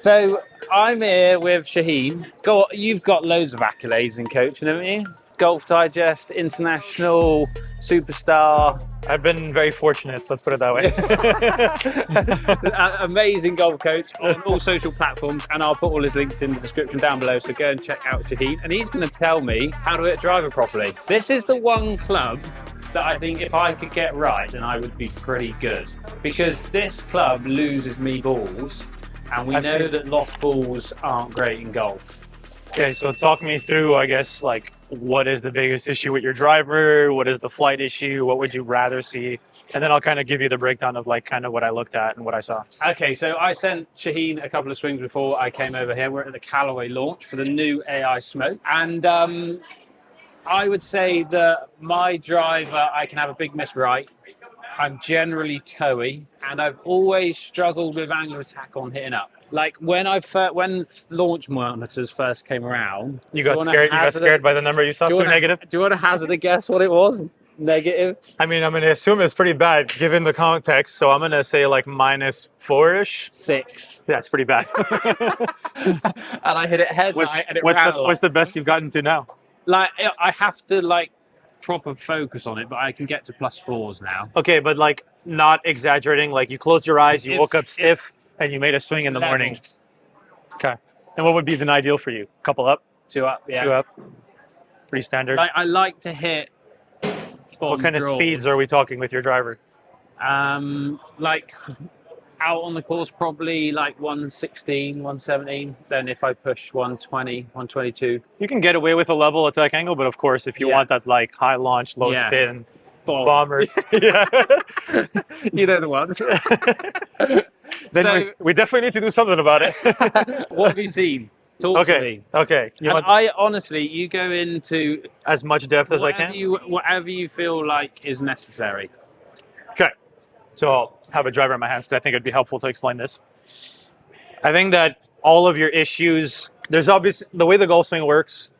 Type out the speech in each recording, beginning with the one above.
So I'm here with Shauheen. You've got loads of accolades in coaching, haven't you? Golf Digest, international, superstar. I've been very fortunate, let's put it that way. Amazing golf coach on all social platforms, and I'll put all his links in the description down below, so go and check out Shauheen, and he's going to tell me how to hit a driver properly. This is the one club that I think if I could get right, then I would be pretty good, because this club loses me balls, and we know that lost balls aren't great in golf. Okay, so talk me through, I guess, like, what is the biggest issue with your driver? What is the flight issue? What would you rather see? And then I'll kind of give you the breakdown of like kind of what I looked at and what I saw. Okay, so I sent Shauheen a couple of swings before I came over here. We're at the Callaway launch for the new AI Smoke. And I would say that my driver, I can have a big miss right. I'm generally toey, and I've always struggled with angle attack on hitting up. Like when launch monitors first came around, you got scared by the number you saw, negative? Do you want to hazard a guess what it was? Negative? I mean, I'm going to assume it's pretty bad given the context, so I'm going to say like -4-ish. 6. Yeah, it's pretty bad. And I hit it head and it rattled. What's the best you've gotten to now? Like, I have to like proper focus on it, but I can get to +4s now. Okay, but like not exaggerating, like you closed your eyes, you woke up stiff, and you made a swing in the morning. Okay. And what would be an ideal for you? Couple up? 2 up, yeah. 2 up. Pretty standard. I like to hit. What kind of speeds are we talking with your driver? Like out on the course, probably like 116, 117. Then if I push 120, 122. You can get away with a level attack angle, but of course, if you want that like high launch, low spin, bombers. Yeah. You know the ones. Then we definitely need to do something about it. What have you seen? Talk to me. Okay. I honestly, you go into as much depth as I can. Whatever you feel like is necessary. Okay. So I'll have a driver in my hands because I think it'd be helpful to explain this. I think that all of your issues, there's obviously, the way the golf swing works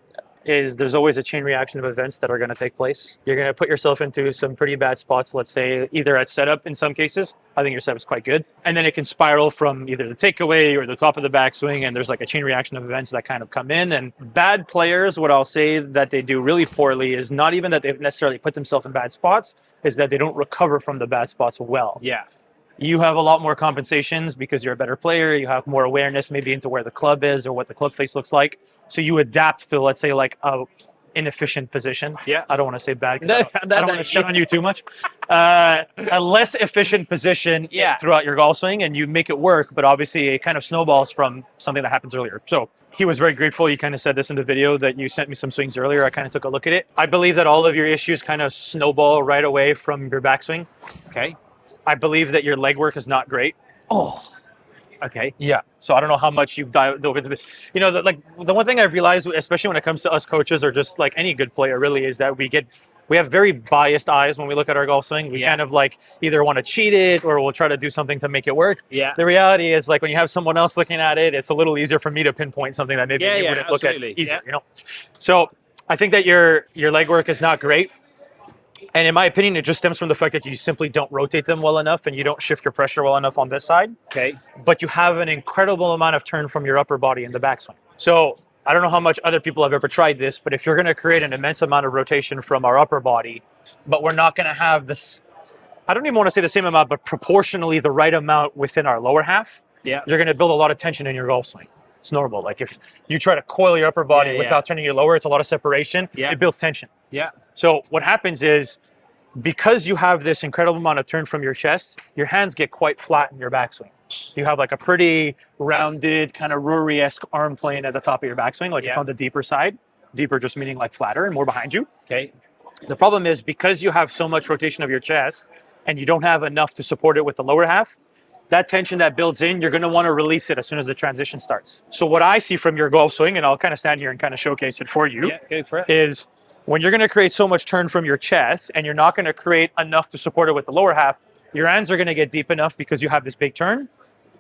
is there's always a chain reaction of events that are going to take place. You're going to put yourself into some pretty bad spots, let's say, either at setup in some cases. I think your setup is quite good. And then it can spiral from either the takeaway or the top of the backswing, and there's like a chain reaction of events that kind of come in. And bad players, what I'll say that they do really poorly is not even that they've necessarily put themselves in bad spots, is that they don't recover from the bad spots well. Yeah. You have a lot more compensations because you're a better player. You have more awareness maybe into where the club is or what the club face looks like. So you adapt to, let's say, like a inefficient position. Yeah. I don't want to say bad because I don't want to shit on you too much. A less efficient position throughout your golf swing, and you make it work, but obviously it kind of snowballs from something that happens earlier. So he was very grateful. You kind of said this in the video that you sent me some swings earlier. I kind of took a look at it. I believe that all of your issues kind of snowball right away from your backswing. Okay. I believe that your leg work is not great. Oh, okay. Yeah. So I don't know how much you've dived over the, you know, the one thing I've realized, especially when it comes to us coaches or just like any good player really, is that we have very biased eyes when we look at our golf swing. We kind of like either want to cheat it or we'll try to do something to make it work. Yeah. The reality is like when you have someone else looking at it, it's a little easier for me to pinpoint something that maybe you wouldn't look at easier, you know? So I think that your leg work is not great. And in my opinion, it just stems from the fact that you simply don't rotate them well enough and you don't shift your pressure well enough on this side. Okay. But you have an incredible amount of turn from your upper body in the backswing. So I don't know how much other people have ever tried this, but if you're going to create an immense amount of rotation from our upper body, but we're not going to have this, I don't even want to say the same amount, but proportionally the right amount within our lower half, you're going to build a lot of tension in your golf swing. It's normal. Like if you try to coil your upper body without turning your lower, it's a lot of separation. It builds tension. Yeah. So what happens is, because you have this incredible amount of turn from your chest, your hands get quite flat in your backswing. You have like a pretty rounded, kind of Rory-esque arm plane at the top of your backswing, like it's on the deeper side. Deeper just meaning like flatter and more behind you. Okay. The problem is because you have so much rotation of your chest and you don't have enough to support it with the lower half, that tension that builds in, you're going to want to release it as soon as the transition starts. So what I see from your golf swing, and I'll kind of stand here and kind of showcase it for you, go for it. is when you're going to create so much turn from your chest and you're not going to create enough to support it with the lower half, your hands are going to get deep enough because you have this big turn,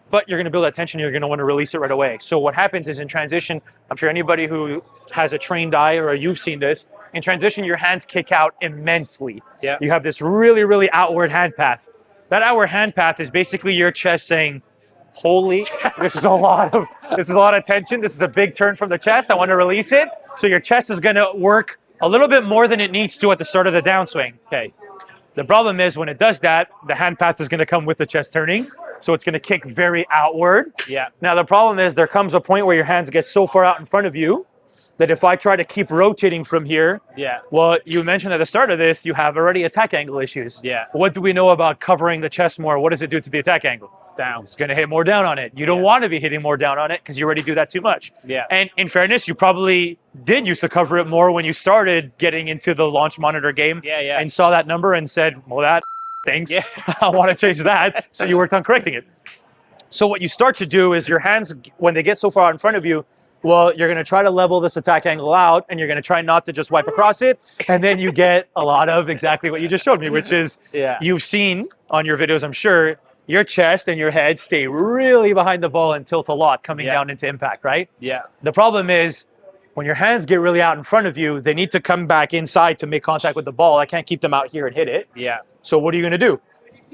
but you're going to build that tension. You're going to want to release it right away. So what happens is in transition, I'm sure anybody who has a trained eye or you've seen this, in transition, your hands kick out immensely. Yeah. You have this really, really outward hand path. That outward hand path is basically your chest saying, holy, this is a lot of tension. This is a big turn from the chest. I want to release it. So your chest is going to work a little bit more than it needs to at the start of the downswing. Okay. The problem is when it does that, the hand path is going to come with the chest turning. So it's going to kick very outward. Yeah. Now the problem is there comes a point where your hands get so far out in front of you that if I try to keep rotating from here, well, you mentioned at the start of this, you have already attack angle issues. Yeah. What do we know about covering the chest more? What does it do to the attack angle? Down. It's going to hit more down on it. You don't want to be hitting more down on it because you already do that too much. Yeah. And in fairness, you probably did used to cover it more when you started getting into the launch monitor game. Yeah. And saw that number and said, well, that thanks. Yeah. I want to change that. So you worked on correcting it. So what you start to do is your hands, when they get so far out in front of you, well, you're going to try to level this attack angle out, and you're going to try not to just wipe across it. And then you get a lot of exactly what you just showed me, which is you've seen on your videos, I'm sure, your chest and your head stay really behind the ball and tilt a lot coming down into impact, right? Yeah. The problem is when your hands get really out in front of you, they need to come back inside to make contact with the ball. I can't keep them out here and hit it. Yeah. So what are you going to do?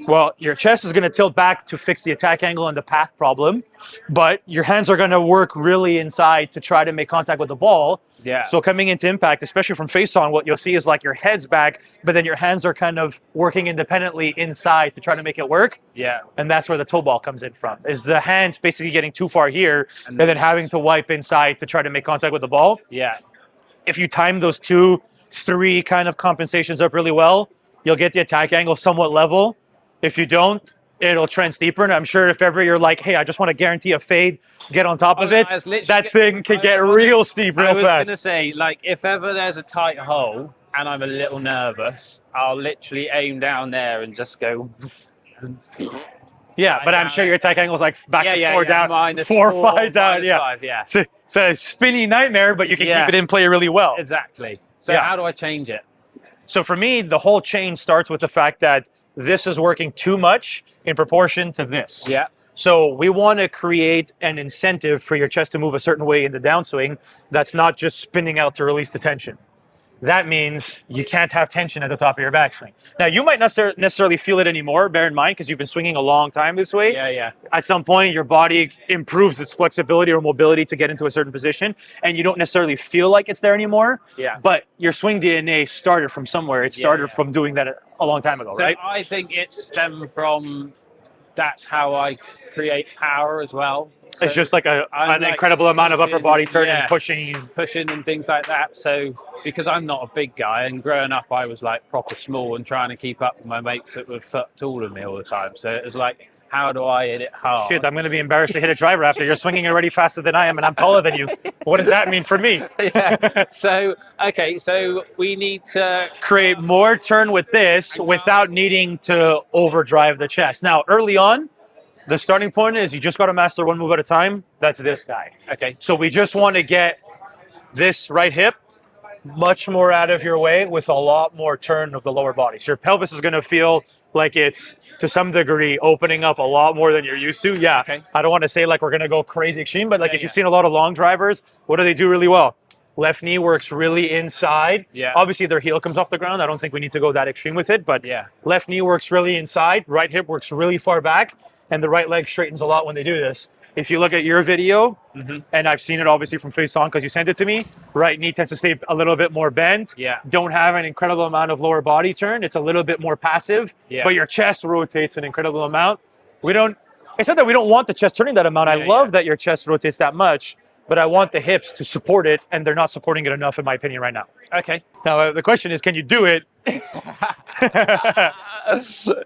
Well, your chest is going to tilt back to fix the attack angle and the path problem, but your hands are going to work really inside to try to make contact with the ball. Yeah. So coming into impact, especially from face on, what you'll see is like your head's back, but then your hands are kind of working independently inside to try to make it work. Yeah. And that's where the toe ball comes in from, is the hands basically getting too far here and then having to wipe inside to try to make contact with the ball. Yeah. If you time those 2, 3 kind of compensations up really well, you'll get the attack angle somewhat level. If you don't, it'll trend steeper. And I'm sure if ever you're like, hey, I just want to guarantee a fade, get on top of it, that thing can get real steep real fast. I was going to say, like, if ever there's a tight hole and I'm a little nervous, I'll literally aim down there and just go. Yeah, but I'm sure your attack angle is like back to 4 down, minus 4 or 5 down. -5, yeah. It's a spinny nightmare, but you can keep it in play really well. Exactly. So how do I change it? So for me, the whole change starts with the fact that this is working too much in proportion to this. Yeah. So we want to create an incentive for your chest to move a certain way in the downswing that's not just spinning out to release the tension. That means you can't have tension at the top of your backswing. Now, you might not necessarily feel it anymore, bear in mind, because you've been swinging a long time this way. Yeah. At some point, your body improves its flexibility or mobility to get into a certain position, and you don't necessarily feel like it's there anymore. Yeah. But your swing DNA started from somewhere. It started from doing that a long time ago, right? I think it stemmed from that's how I create power as well. So it's just like an incredible amount of upper body turning, pushing and things like that. So because I'm not a big guy, and growing up I was like proper small and trying to keep up with my mates that were taller than me all the time. So it was like, how do I hit it hard? Shit, I'm going to be embarrassed to hit a driver after you're swinging already faster than I am, and I'm taller than you. What does that mean for me? So we need to create more turn with this without needing to overdrive the chest. Now, early on, the starting point is you just got to master one move at a time. That's this guy. Okay. So we just want to get this right hip much more out of your way with a lot more turn of the lower body. So your pelvis is going to feel like it's, to some degree, opening up a lot more than you're used to. Yeah. Okay. I don't want to say like we're going to go crazy extreme, but like if you've seen a lot of long drivers, what do they do really well? Left knee works really inside. Yeah. Obviously, their heel comes off the ground. I don't think we need to go that extreme with it, but left knee works really inside. Right hip works really far back, and the right leg straightens a lot when they do this. If you look at your video, and I've seen it obviously from face on because you sent it to me, right knee tends to stay a little bit more bent. Yeah. Don't have an incredible amount of lower body turn. It's a little bit more passive, but your chest rotates an incredible amount. It's not that we don't want the chest turning that amount. I love that your chest rotates that much, but I want the hips to support it, and they're not supporting it enough, in my opinion, right now. Okay. Now, the question is, can you do it? So,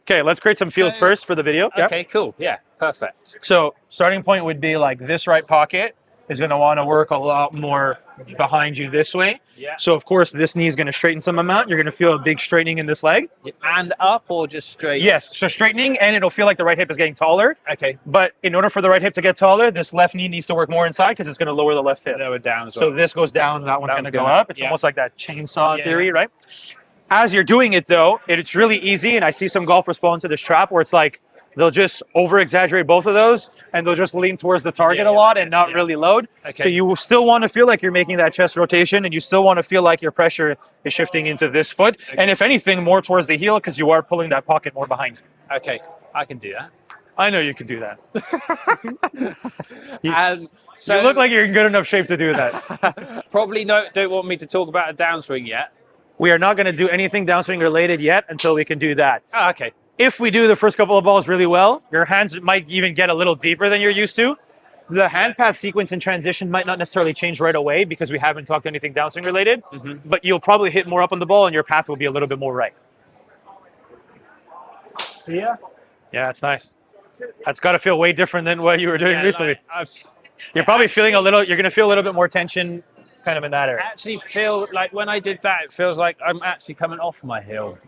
okay, let's create some feels first for the video. Okay, cool. Yeah, perfect. So starting point would be like this right pocket is going to want to work a lot more behind you this way. Yeah. So of course this knee is going to straighten some amount. You're going to feel a big straightening in this leg. And up or just straight? Yes, so straightening, and it'll feel like the right hip is getting taller. Okay. But in order for the right hip to get taller, this left knee needs to work more inside because it's going to lower the left hip. Lower down as well. So this goes down, that one's going to go up. It's almost like that chainsaw theory, right? As you're doing it though, it's really easy, and I see some golfers fall into this trap where it's like they'll just over-exaggerate both of those, and they'll just lean towards the target a lot and not really load. Okay. So you will still want to feel like you're making that chest rotation, and you still want to feel like your pressure is shifting into this foot, and if anything, more towards the heel because you are pulling that pocket more behind you. Okay, I can do that. I know you can do that. So You look like you're in good enough shape to do that. probably don't want me to talk about a downswing yet. We are not going to do anything downswing related yet until we can do that. Oh, okay. If we do the first couple of balls really well, your hands might even get a little deeper than you're used to. The hand path sequence and transition might not necessarily change right away because we haven't talked anything downswing related, but you'll probably hit more up on the ball and your path will be a little bit more right. Yeah. Yeah, it's nice. That's got to feel way different than what you were doing recently. Like, you're probably feeling you're going to feel a little bit more tension kind of in that area. I actually feel like when I did that, it feels like I'm actually coming off my heel.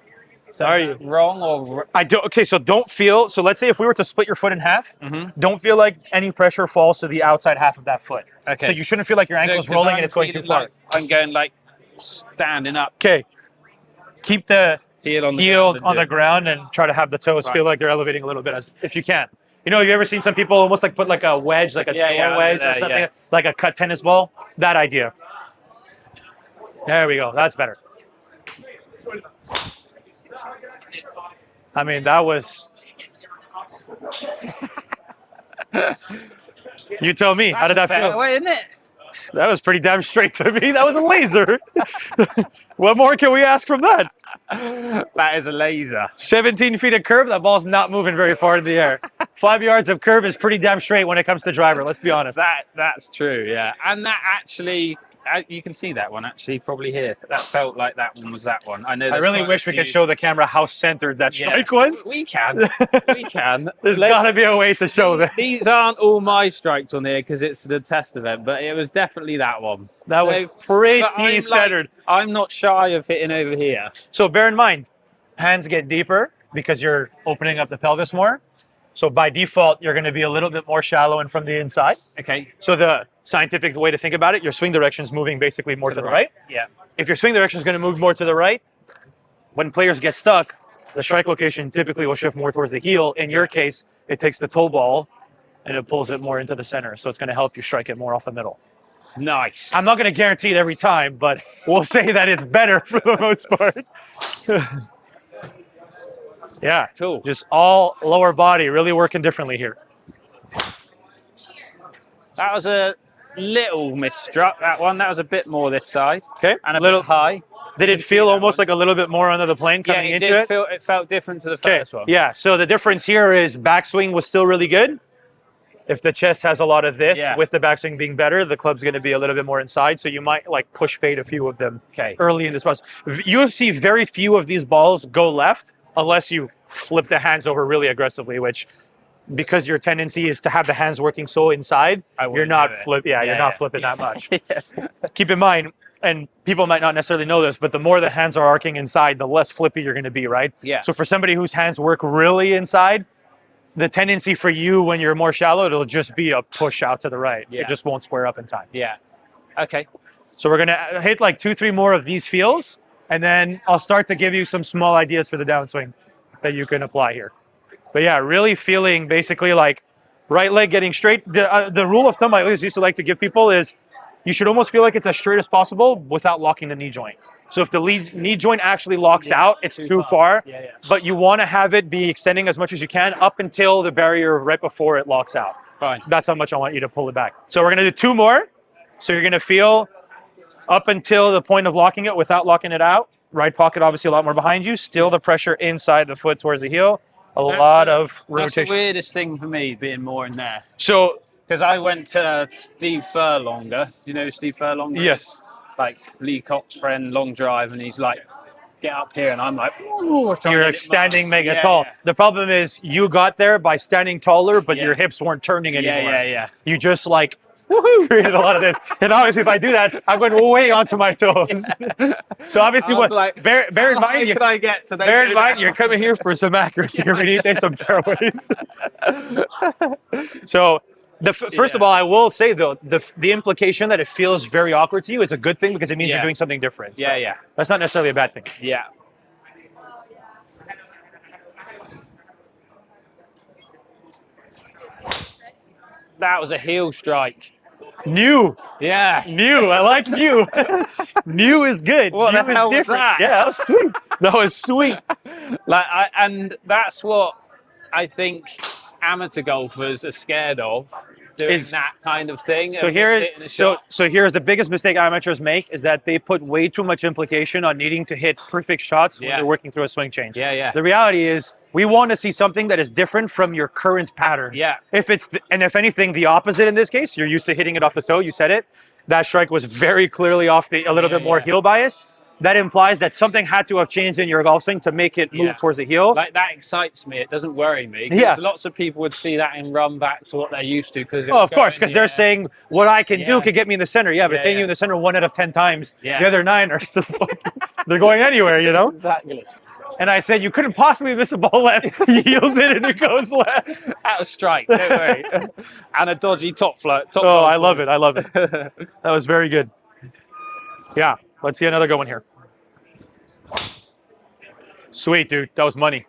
So are you wrong or I don't? Okay, so don't feel. So let's say if we were to split your foot in half, don't feel like any pressure falls to the outside half of that foot. Okay. So you shouldn't feel like your ankle's rolling and it's going too far. Like I'm going like standing up. Okay. Keep the heel on the ground and try to have the toes feel like they're elevating a little bit, as if you can. You know, have you ever seen some people almost like put like a wedge, like a wedge or something, like a cut tennis ball? That idea. There we go. That's better. I mean, that was... You tell me. How did that feel? Way, isn't it? That was pretty damn straight to me. That was a laser. What more can we ask from that? That is a laser. 17 feet of curve. That ball's not moving very far in the air. 5 yards of curve is pretty damn straight when it comes to driver. Let's be honest. That's true. Yeah, and that actually. You can see that one actually probably here. That felt like that one was that one. I know. I really wish we could show the camera how centered that strike was. We can. We can. There's got to be a way to show that. These aren't all my strikes on here because it's the test event, but it was definitely that one. That was pretty centered. I'm not shy of hitting over here. So bear in mind, hands get deeper because you're opening up the pelvis more. So by default, you're going to be a little bit more shallow and from the inside. Okay. So the scientific way to think about it, your swing direction is moving basically more to the right. Yeah. If your swing direction is going to move more to the right, when players get stuck, the strike location typically will shift more towards the heel. In your case, it takes the toe ball and it pulls it more into the center. So it's going to help you strike it more off the middle. Nice. I'm not going to guarantee it every time, but we'll say that it's better for the most part. Yeah, cool. Just all lower body, really working differently here. That was a little misstruck, that one. That was a bit more this side. Okay. And a little high. Did it feel almost like a little bit more under the plane coming into it? Yeah, it felt different to the first one. Yeah, so the difference here is backswing was still really good. If the chest has a lot of this, with the backswing being better, the club's going to be a little bit more inside. So you might like push fade a few of them early in this process. You'll see very few of these balls go left unless you flip the hands over really aggressively, which because your tendency is to have the hands working so inside, you're not flipping that much. Keep in mind, and people might not necessarily know this, but the more the hands are arcing inside, the less flippy you're going to be, right? Yeah. So for somebody whose hands work really inside, the tendency for you when you're more shallow, it'll just be a push out to the right. It just won't square up in time. Yeah. Okay. So we're going to hit like 2-3 more of these feels, and then I'll start to give you some small ideas for the downswing that you can apply here. But yeah, really feeling basically like right leg getting straight. The rule of thumb I always used to like to give people is you should almost feel like it's as straight as possible without locking the knee joint. So if the knee joint actually locks out, it's too far. But you want to have it be extending as much as you can up until the barrier right before it locks out. Fine. That's how much I want you to pull it back. So we're going to do 2 more. So you're going to feel up until the point of locking it without locking it out. Right pocket obviously a lot more behind you. Still the pressure inside the foot towards the heel. Lot of rotation. That's the weirdest thing for me, being more in there. So, because I went to Steve Furlonger. You know Steve Furlonger? Yes. Like Lee Cox's friend, long drive, and he's like, get up here, and I'm like, ooh. You're like standing mega tall. Yeah. The problem is you got there by standing taller, but your hips weren't turning anymore. You just like, woohoo, created a lot of this. And obviously if I do that, I'm going way onto my toes. So obviously bear in mind, you're coming here for some accuracy. You're going to take some fairways. So first of all, I will say though, the implication that it feels very awkward to you is a good thing because it means you're doing something different. So that's not necessarily a bad thing. Yeah. That was a heel strike. New. Yeah. New. I like new. New is good. What new the hell was that? Yeah, that was sweet. That was sweet. And that's what I think amateur golfers are scared of doing that kind of thing. So here's the biggest mistake amateurs make is that they put way too much implication on needing to hit perfect shots when they're working through a swing change. The reality is we want to see something that is different from your current pattern. If anything, the opposite in this case, you're used to hitting it off the toe. You said it. That strike was very clearly off a little bit more heel bias. That implies that something had to have changed in your golf swing to make it move towards the heel. Like, that excites me. It doesn't worry me. Lots of people would see that and run back to what they're used to. Of course, because they're saying what I can do could get me in the center. But hitting you in the center 1 out of 10 times, the other 9 are still they're going anywhere, you know? Exactly. And I said, you couldn't possibly miss a ball left. He heels it and it goes left. Out of strike, don't worry. And a dodgy top float. I love it. I love it. That was very good. Yeah. Let's see another good one here. Sweet, dude. That was money.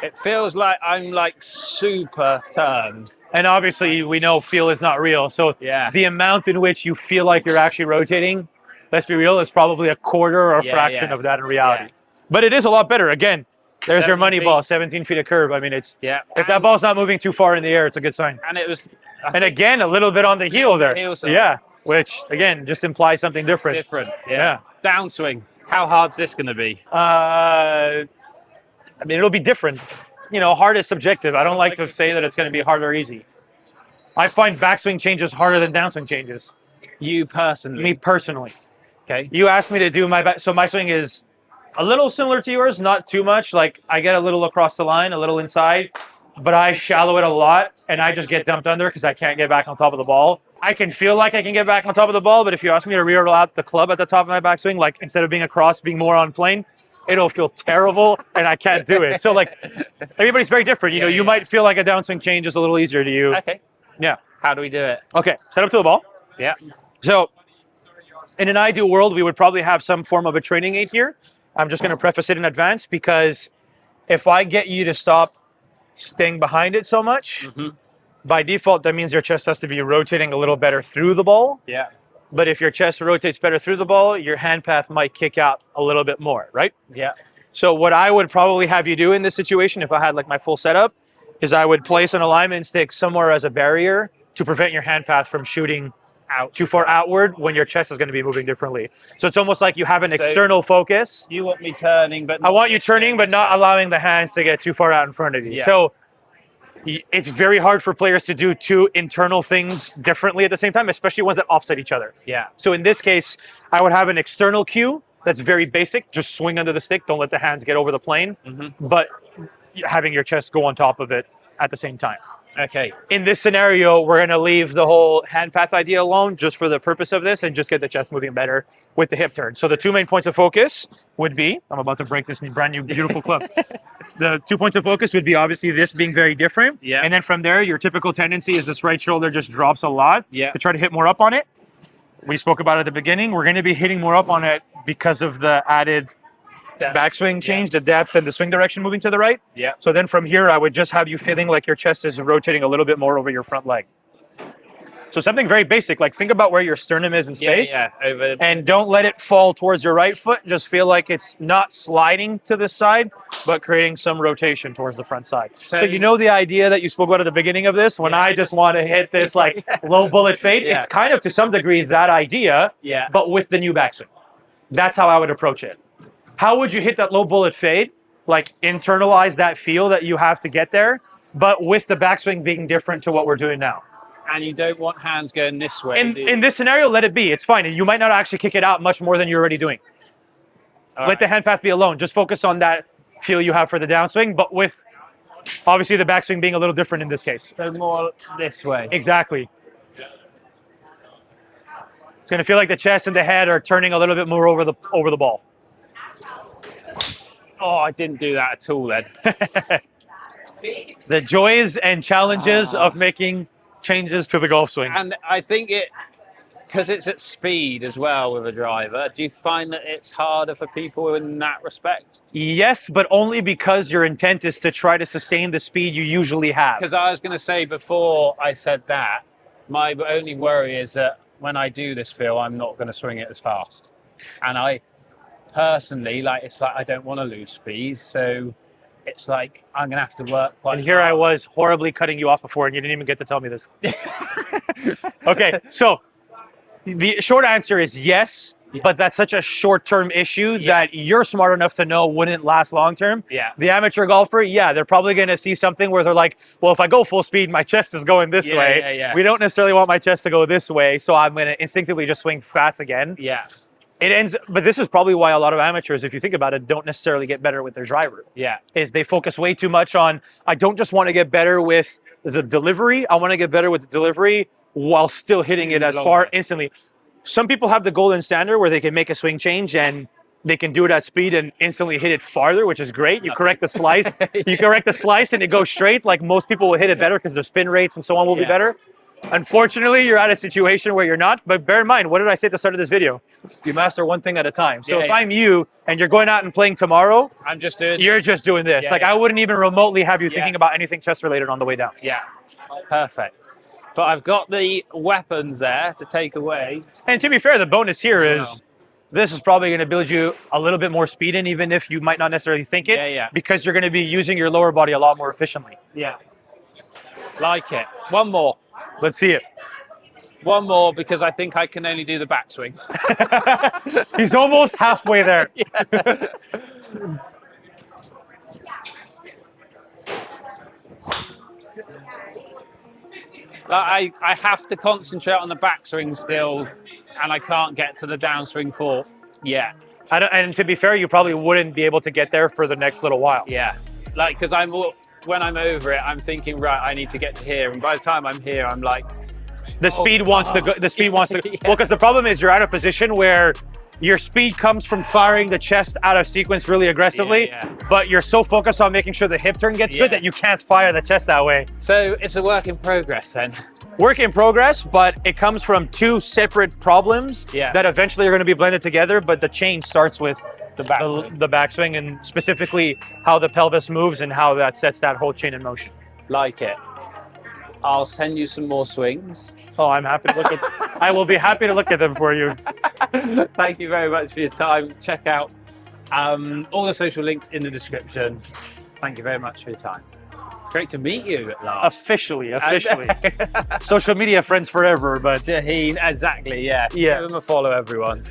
It feels like I'm like super turned. And obviously we know feel is not real. So the amount in which you feel like you're actually rotating, let's be real, is probably a quarter or a fraction of that in reality. But it is a lot better. Again, there's your money ball, 17 feet of curve. I mean, it's if that ball's not moving too far in the air, it's a good sign. And it was, and again, a little bit on the heel there. Which again just implies something different. Downswing. How hard's this going to be? I mean, it'll be different. You know, hard is subjective. I don't like to say that it's going to be hard or easy. I find backswing changes harder than downswing changes. You personally? Me personally. Okay. You asked me to do so my swing is a little similar to yours, not too much. Like I get a little across the line, a little inside, but I shallow it a lot and I just get dumped under because I can't get back on top of the ball. I can feel like I can get back on top of the ball, but if you ask me to rear out the club at the top of my backswing, like instead of being across, being more on plane, it'll feel terrible and I can't do it. So like everybody's very different. You know, you might feel like a downswing change is a little easier to you. Okay. Yeah. How do we do it? Okay. Set up to the ball. Yeah. So in an ideal world, we would probably have some form of a training aid here. I'm just going to preface it in advance because if I get you to stop staying behind it so much, by default, that means your chest has to be rotating a little better through the ball. Yeah. But if your chest rotates better through the ball, your hand path might kick out a little bit more, right? Yeah. So what I would probably have you do in this situation, if I had like my full setup, is I would place an alignment stick somewhere as a barrier to prevent your hand path from shooting out too far outward when your chest is going to be moving differently. So it's almost like you have an external focus. You want me turning, but I want you turning, but not allowing the hands to get too far out in front of you. Yeah. So it's very hard for players to do two internal things differently at the same time, especially ones that offset each other. Yeah. So in this case, I would have an external cue that's very basic. Just swing under the stick. Don't let the hands get over the plane. But having your chest go on top of it at the same time. Okay. In this scenario, we're going to leave the whole hand path idea alone just for the purpose of this and just get the chest moving better with the hip turn. So the 2 main points of focus would be, I'm about to break this brand new beautiful club. The 2 points of focus would be obviously this being very different. Yeah. And then from there, your typical tendency is this right shoulder just drops a lot to try to hit more up on it. We spoke about it at the beginning. We're going to be hitting more up on it because of the added backswing change, the depth and the swing direction moving to the right. Yeah. So then from here, I would just have you feeling like your chest is rotating a little bit more over your front leg. So something very basic, like think about where your sternum is in space. And don't let it fall towards your right foot. Just feel like it's not sliding to the side, but creating some rotation towards the front side. So you know the idea that you spoke about at the beginning of this, when I just want to hit this like low bullet fade, it's kind of to some degree that idea, but with the new backswing. That's how I would approach it. How would you hit that low bullet fade? Like internalize that feel that you have to get there, but with the backswing being different to what we're doing now. And you don't want hands going this way. In this scenario, let it be. It's fine. You might not actually kick it out much more than you're already doing. Let the hand path be alone. Just focus on that feel you have for the downswing, but with obviously the backswing being a little different in this case. So more this way. Exactly. It's going to feel like the chest and the head are turning a little bit more over the ball. Oh, I didn't do that at all then. The joys and challenges of making changes to the golf swing. And I think because it's at speed as well with a driver, do you find that it's harder for people in that respect? Yes, but only because your intent is to try to sustain the speed you usually have. Because I was going to say before I said that, my only worry is that when I do this feel, I'm not going to swing it as fast. And I personally, it's like I don't want to lose speed, so it's like I'm gonna have to work quite And here I hard. was horribly cutting you off before, and you didn't even get to tell me this. Okay, so the short answer is yes, but that's such a short-term issue that you're smart enough to know wouldn't last long-term. Yeah. The amateur golfer, yeah, they're probably going to see something where they're like, well, if I go full speed, my chest is going this way. Yeah. We don't necessarily want my chest to go this way, so I'm going to instinctively just swing fast again. Yeah. It ends, but this is probably why a lot of amateurs, if you think about it, don't necessarily get better with their driver. Yeah. Is they focus way too much on, I don't just want to get better with the delivery, I want to get better with the delivery while still hitting it as far instantly. Some people have the golden standard where they can make a swing change and they can do it at speed and instantly hit it farther, which is great. You correct the slice, you correct the slice and it goes straight. Like most people will hit it better because their spin rates and so on will be better. Unfortunately, you're at a situation where you're not, but bear in mind, what did I say at the start of this video? You master one thing at a time. So if I'm you and you're going out and playing tomorrow, I'm just doing you're just doing this. I wouldn't even remotely have you thinking about anything chest related on the way down. Yeah, perfect. But I've got the weapons there to take away. And to be fair, the bonus here is this is probably going to build you a little bit more speed in, even if you might not necessarily think it, because you're going to be using your lower body a lot more efficiently. Yeah, like it. One more. Let's see it. One more, because I think I can only do the backswing. He's almost halfway there. I have to concentrate on the backswing still, and I can't get to the downswing for yet. And to be fair, you probably wouldn't be able to get there for the next little while. Yeah, like, because when I'm over it, I'm thinking, right, I need to get to here, and by the time I'm here, I'm like, the speed wants to go. The speed wants to. Well, because the problem is you're at a position where your speed comes from firing the chest out of sequence really aggressively, but you're so focused on making sure the hip turn gets good that you can't fire the chest that way. So it's a work in progress then. Work in progress, but it comes from two separate problems that eventually are going to be blended together. But the change starts with the backswing, and specifically how the pelvis moves and how that sets that whole chain in motion. Like it. I'll send you some more swings. Oh, I'm happy to look at. I will be happy to look at them for you. Thank you very much for your time. Check out all the social links in the description. Thank you very much for your time. Great to meet you at last. Officially. Social media friends forever, but Shauheen, exactly, yeah. Give him a follow, everyone.